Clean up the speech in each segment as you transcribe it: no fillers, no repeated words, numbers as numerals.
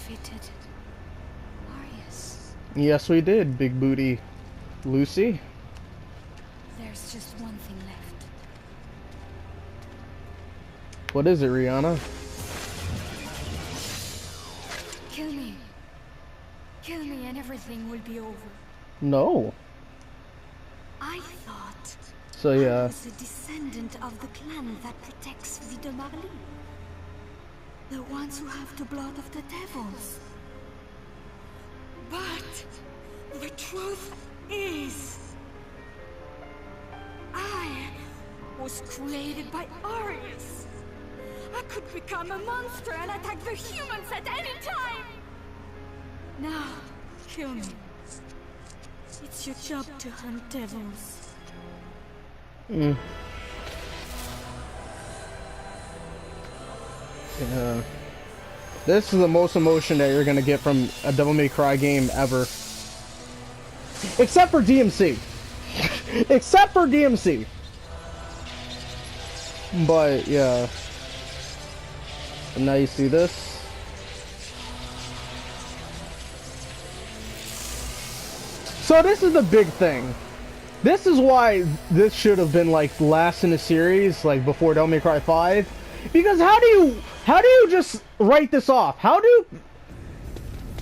defeated Arius. Yes, we did, big booty Lucy. There's just one thing left. What is it, Rihanna? Kill me. Kill me and everything will be over. No. I thought So I yeah. was a descendant of the clan that protects Vida Marley. The ones who have the blood of the devils. But the truth is, I was created by Arius. I could become a monster and attack the humans at any time. Now, kill me. It's your job to hunt devils. Yeah. This is the most emotion that you're gonna get from a Devil May Cry game ever. Except for DMC. Except for DMC. But yeah. And now you see this. So this is the big thing. This is why this should have been like last in the series, like before Devil May Cry 5. Because how do you just write this off? How do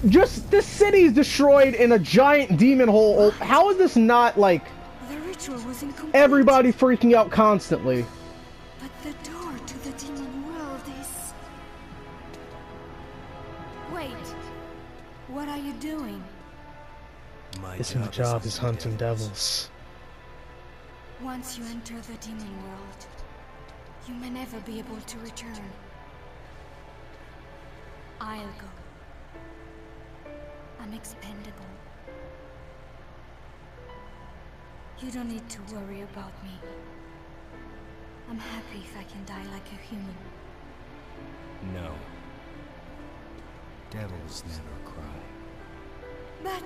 just this city is destroyed in a giant demon hole? How is this not like the ritual was incomplete? Everybody freaking out constantly? But the door to the demon world is... Wait, what are you doing? My job is hunting devils. Once you enter the demon world, you may never be able to return. I'll go. I'm expendable. You don't need to worry about me. I'm happy if I can die like a human. No. Devils never cry. But...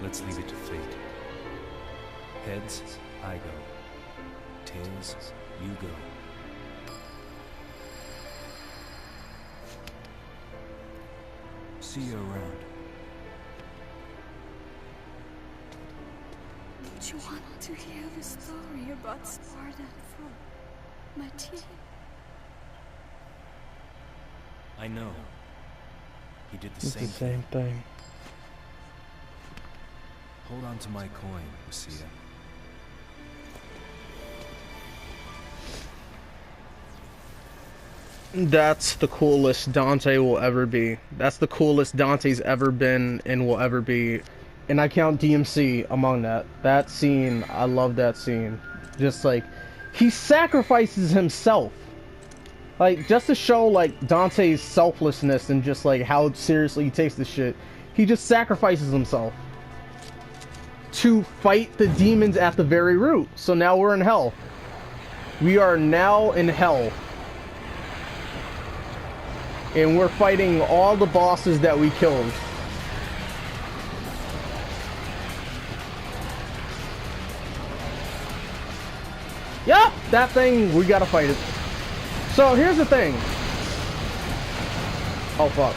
Let's leave it to fate. Heads, I go. Tails, you go. See you around. Don't you want to hear the story about Sparta from my team? I know. He did the It's same the same thing. Hold on to my coin, Lucia. That's the coolest Dante will ever be. That's the coolest Dante's ever been and will ever be. And I count DMC among that. That scene, I love that scene. Just like, he sacrifices himself. Like, just to show like Dante's selflessness and just like how seriously he takes this shit. He just sacrifices himself to fight the demons at the very root. So now we're in hell. We are now in hell. And we're fighting all the bosses that we killed. Yup, that thing, we gotta fight it. So here's the thing. Oh fuck.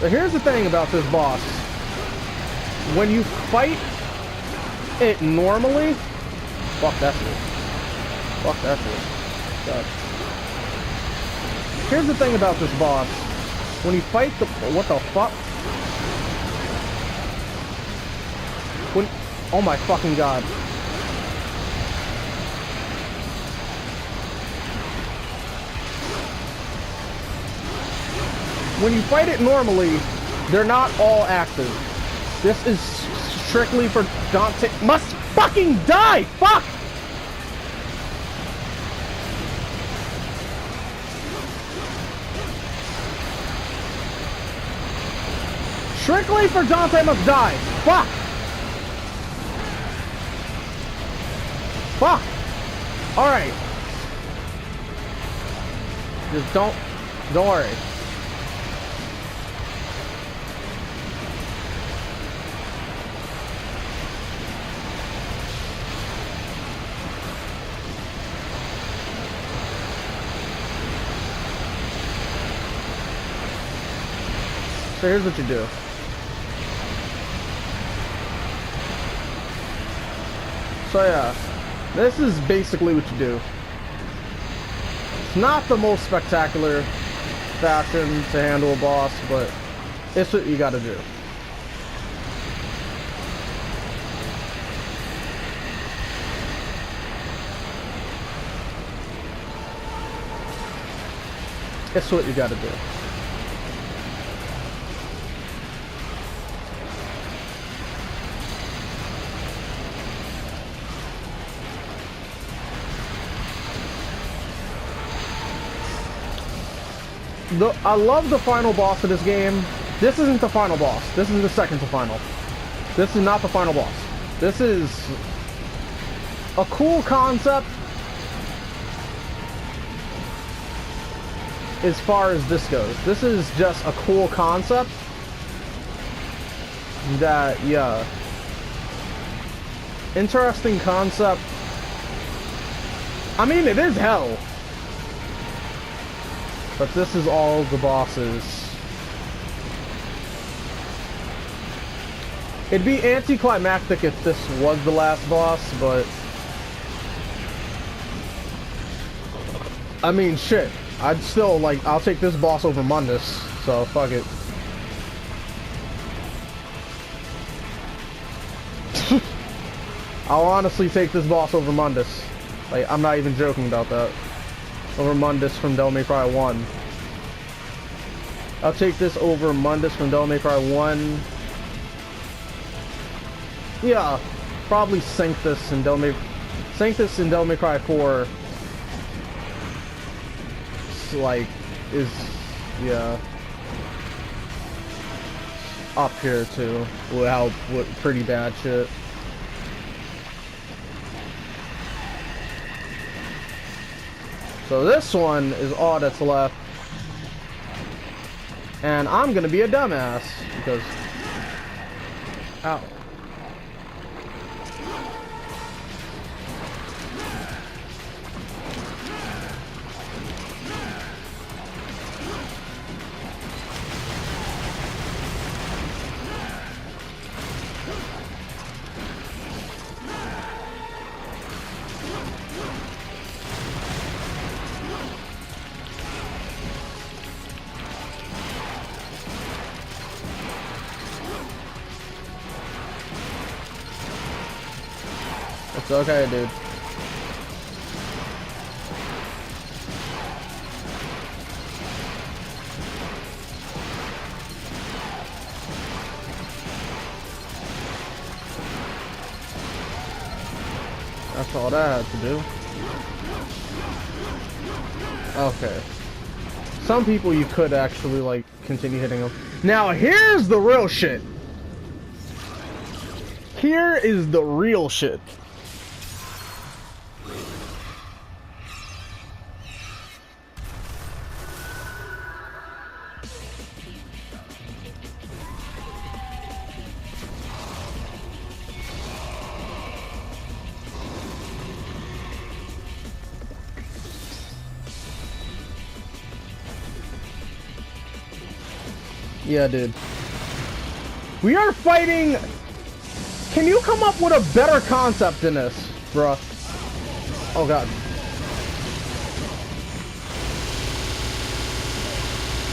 So here's the thing about this boss. When you fight it normally... Fuck that shit. Fuck that shit. God. Here's the thing about this boss. When you fight the... What the fuck? When... Oh my fucking god. When you fight it normally, they're not all active. This is strictly for Dante. Must fucking die! Fuck! Strictly for Dante must die. Fuck! Fuck! Alright. Just don't worry. So here's what you do. So yeah, this is basically what you do. It's not the most spectacular fashion to handle a boss, but it's what you gotta do. It's what you gotta do. I love the final boss of this game. This isn't the final boss. This is the second to final. This is not the final boss. This is a cool concept as far as this goes. This is just a cool concept that, yeah. Interesting concept. I mean, it is hell. But this is all the bosses. It'd be anticlimactic if this was the last boss, but I mean, shit. I'd still, like, I'll take this boss over Mundus, so fuck it. I'll honestly take this boss over Mundus. Like, I'm not even joking about that. Over Mundus from Devil May Cry 1. I'll take this over Mundus from Devil May Cry 1. Yeah, probably Sanctus in Devil May Cry 4. Like, is, yeah, up here too. With pretty bad shit. So this one is all that's left. And I'm gonna be a dumbass because, ow. It's okay, dude. That's all that had to do. Okay. Some people you could actually, like, continue hitting them. Now, here's the real shit. Here is the real shit. Yeah, dude. We are fighting... Can you come up with a better concept than this, bruh? Oh, God.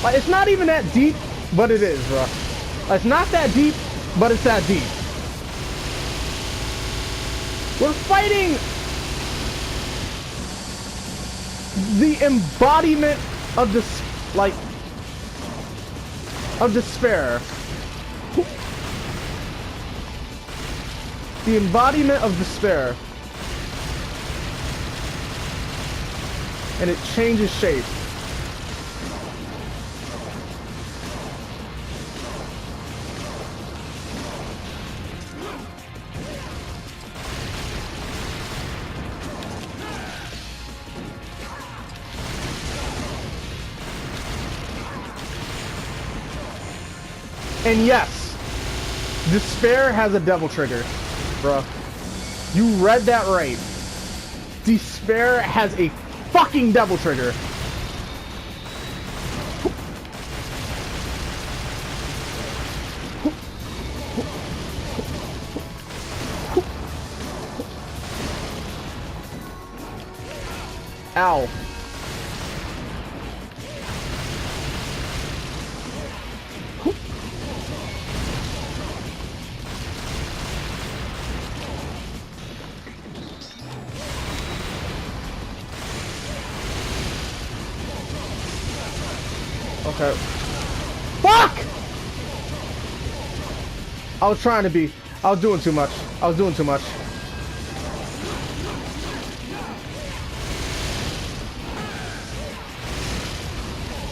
Like, it's not even that deep, but it is, bruh. Like, it's not that deep, but it's that deep. We're fighting... the embodiment of this, like... of despair. The embodiment of despair. And it changes shape. And yes, despair has a devil trigger, bruh. You read that right. Despair has a fucking devil trigger. Ow. Okay. Fuck! I was trying to be. I was doing too much. I was doing too much.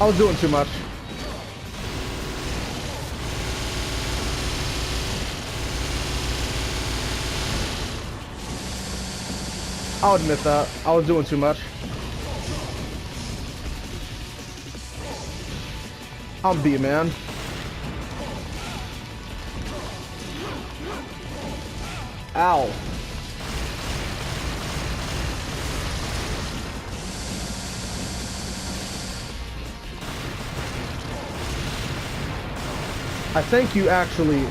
I was doing too much. I'll admit that. I was doing too much. I'll be a man. Ow. I think you actually...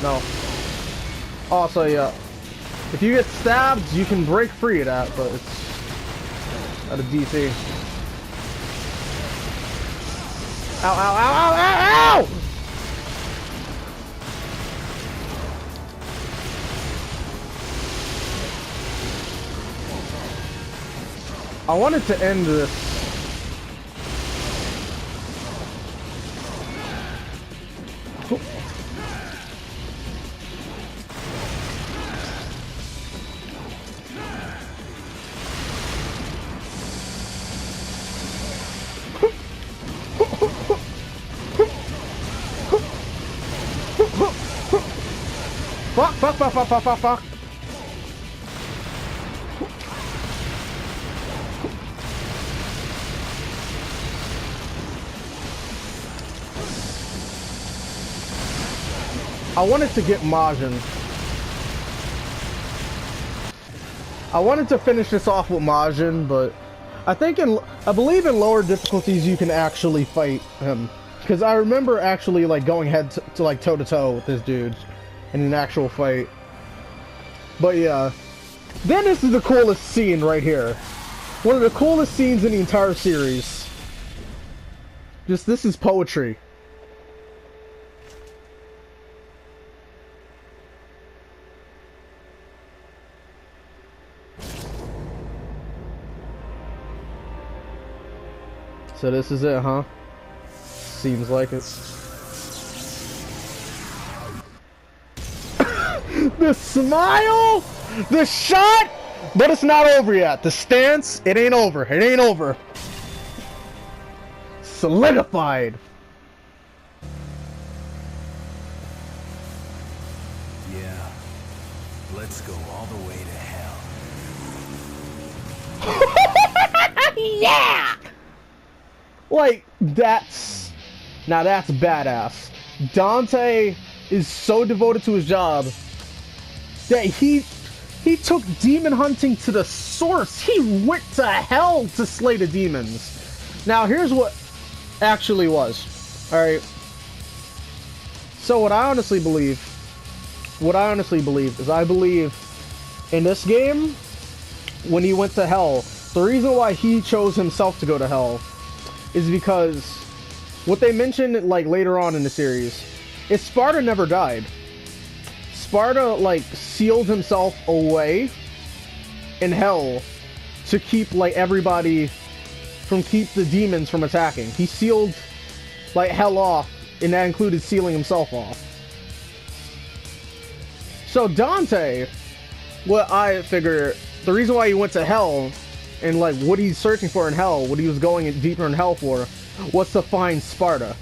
No. Also, yeah. If you get stabbed, you can break free of that, but it's at a DC. Ow, ow, ow, ow, ow, ow! I wanted to end this. Fuck, fuck, fuck, fuck, fuck, fuck, fuck. I wanted to get Majin. I wanted to finish this off with Majin, but I believe in lower difficulties you can actually fight him. Because I remember actually like going head to like toe to toe with this dude in an actual fight. But yeah, then this is the coolest scene right here. One of the coolest scenes in the entire series. Just this is poetry. So this is it, huh? Seems like it. The smile! The shot! But it's not over yet. The stance, it ain't over. It ain't over. Solidified. Yeah. Let's go all the way to hell. Yeah! Like, now that's badass. Dante is so devoted to his job that he took demon hunting to the source. He went to hell to slay the demons. Now, here's what actually was. Alright. So what I honestly believe is I believe in this game, when he went to hell, the reason why he chose himself to go to hell is because what they mentioned like later on in the series is Sparta never died. Sparta like sealed himself away in hell to keep like everybody keep the demons from attacking. He sealed like hell off, and that included sealing himself off. So Dante, what I figure the reason why he went to hell and like what he's searching for in hell, what he was going deeper in hell for, was to find Sparta.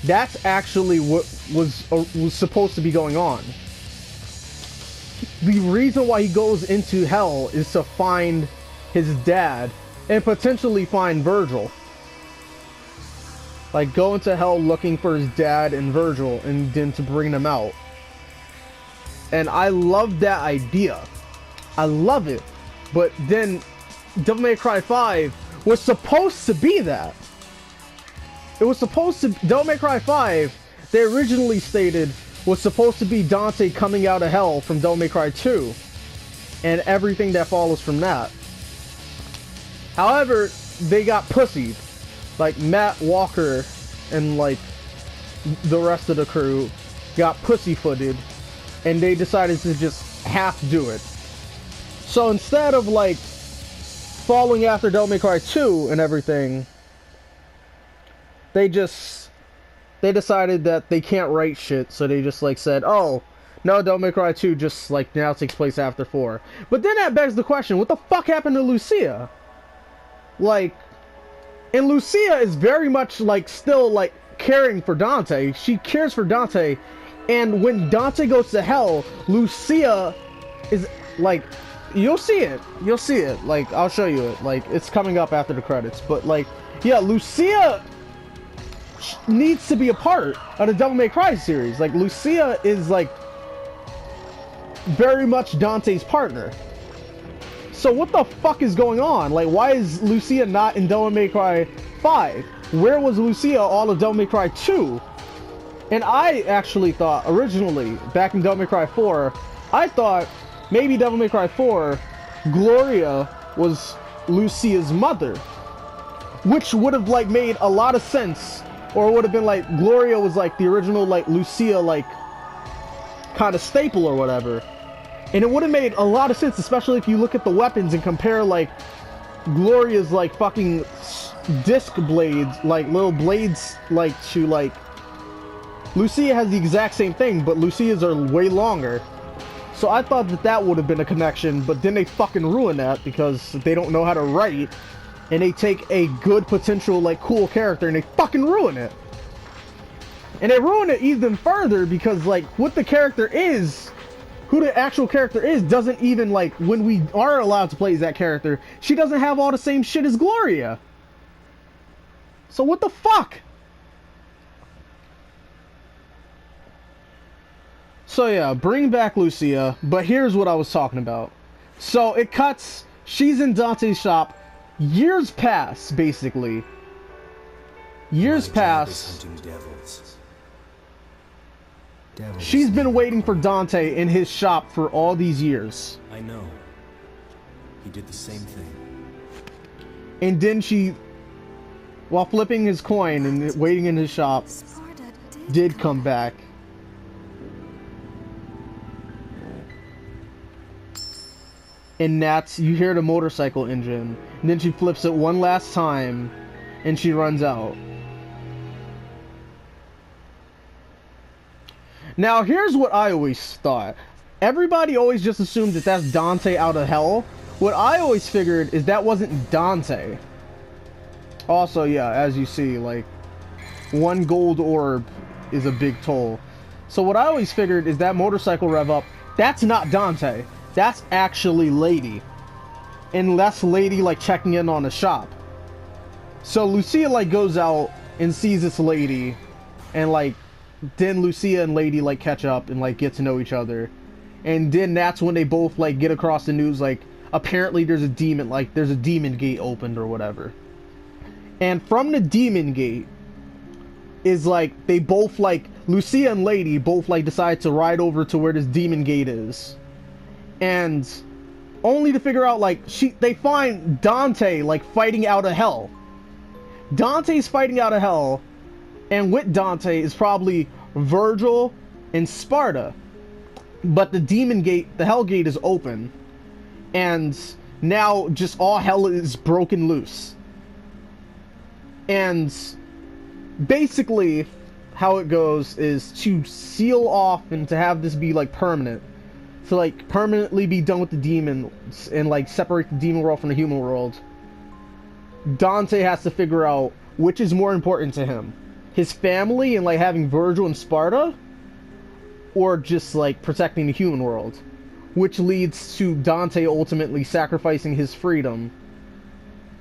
That's actually what was supposed to be going on. The reason why he goes into hell is to find his dad and potentially find Virgil. Like go into hell looking for his dad and Virgil and then to bring them out. And I love that idea. I love it. But then Devil May Cry 5 was supposed to be that. It was supposed to... Devil May Cry 5, they originally stated, was supposed to be Dante coming out of hell from Devil May Cry 2. And everything that follows from that. However, they got pussied. Like, Matt Walker and, like, the rest of the crew got pussyfooted. And they decided to just half do it. So instead of, like, following after Devil May Cry 2 and everything, they decided that they can't write shit, so they just, like, said, oh, no, Devil May Cry 2 just, like, now takes place after 4. But then that begs the question, what the fuck happened to Lucia? Like, and Lucia is very much, like, still, like, caring for Dante. She cares for Dante, and when Dante goes to hell, Lucia is, like, you'll see it. You'll see it. Like, I'll show you it. Like, it's coming up after the credits. But, like, yeah, Lucia needs to be a part of the Devil May Cry series. Like, Lucia is, like, very much Dante's partner. So what the fuck is going on? Like, why is Lucia not in Devil May Cry 5? Where was Lucia all of Devil May Cry 2? And I actually thought, originally, back in Devil May Cry 4, I thought maybe Devil May Cry 4, Gloria was Lucia's mother. Which would have, like, made a lot of sense. Or it would have been like, Gloria was, like, the original, like, Lucia, like, kind of staple or whatever. And it would have made a lot of sense, especially if you look at the weapons and compare, like, Gloria's, like, fucking disc blades, like, little blades, like, to, like... Lucia has the exact same thing, but Lucia's are way longer. So I thought that that would have been a connection, but then they fucking ruin that because they don't know how to write. And they take a good potential, like, cool character and they fucking ruin it. And they ruin it even further because, like, what the character is... Who the actual character is doesn't even, like, when we are allowed to play as that character, she doesn't have all the same shit as Gloria. So what the fuck? So yeah, bring back Lucia, but here's what I was talking about. So it cuts, she's in Dante's shop, years pass, basically. Years pass. She's been waiting for Dante in his shop for all these years. I know. He did the same thing. And then she, while flipping his coin and waiting in his shop, did come back. And that's, you hear the motorcycle engine. And then she flips it one last time, and she runs out. Now, here's what I always thought. Everybody always just assumed that that's Dante out of hell. What I always figured is that wasn't Dante. Also, yeah, as you see, like, one gold orb is a big toll. So what I always figured is that motorcycle rev up, that's not Dante. That's actually Lady. And that's Lady, like, checking in on the shop. So Lucia, like, goes out and sees this lady, and, like, then Lucia and Lady, like, catch up and, like, get to know each other. And then that's when they both, like, get across the news, like, apparently there's a demon, like, there's a demon gate opened or whatever. And from the demon gate is, like, they both, like, Lucia and Lady both, like, decide to ride over to where this demon gate is. And only to figure out, like, they find Dante, like, fighting out of hell. Dante's fighting out of hell. And with Dante is probably Virgil and Sparta. But the demon gate, the hell gate is open. And now just all hell is broken loose. And basically how it goes is to seal off and to have this be, like, permanent. To, like, permanently be done with the demons and, like, separate the demon world from the human world. Dante has to figure out which is more important to him. His family and, like, having Virgil and Sparta, or just, like, protecting the human world, which leads to Dante ultimately sacrificing his freedom,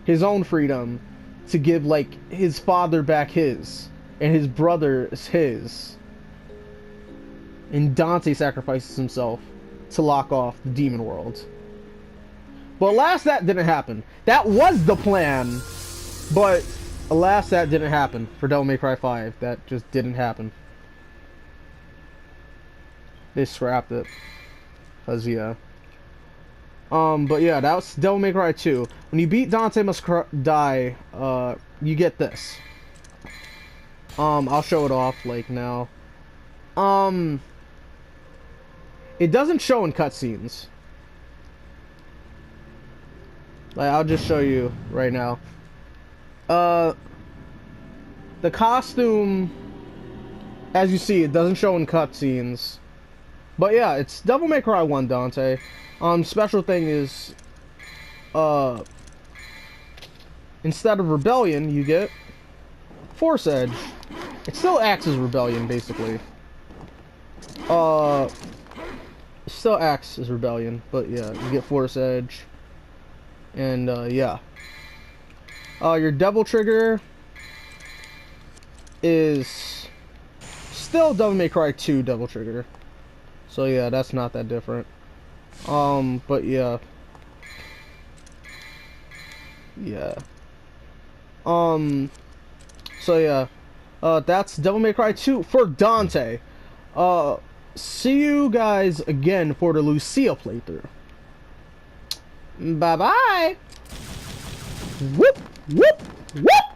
his own freedom, to give, like, his father back his, and his brother his, and Dante sacrifices himself to lock off the demon world. But alas, that didn't happen. That was the plan But alas, that didn't happen for Devil May Cry 5. That just didn't happen. They scrapped it. Cause yeah. But yeah, that was Devil May Cry 2. When you beat Dante Must Die, you get this. I'll show it off, like, now. It doesn't show in cutscenes. Like, I'll just show you right now. The costume, as you see, it doesn't show in cutscenes. But yeah, it's Devil May Cry 1 Dante. Special thing is, instead of Rebellion, you get Force Edge. It still acts as Rebellion, basically. It still acts as Rebellion, but yeah, you get Force Edge. And, yeah. Your Devil Trigger is still Devil May Cry 2 Devil Trigger. So yeah, that's not that different. But yeah. Yeah. So yeah. That's Devil May Cry 2 for Dante. See you guys again for the Lucia playthrough. Bye bye. Whoop, whoop, whoop.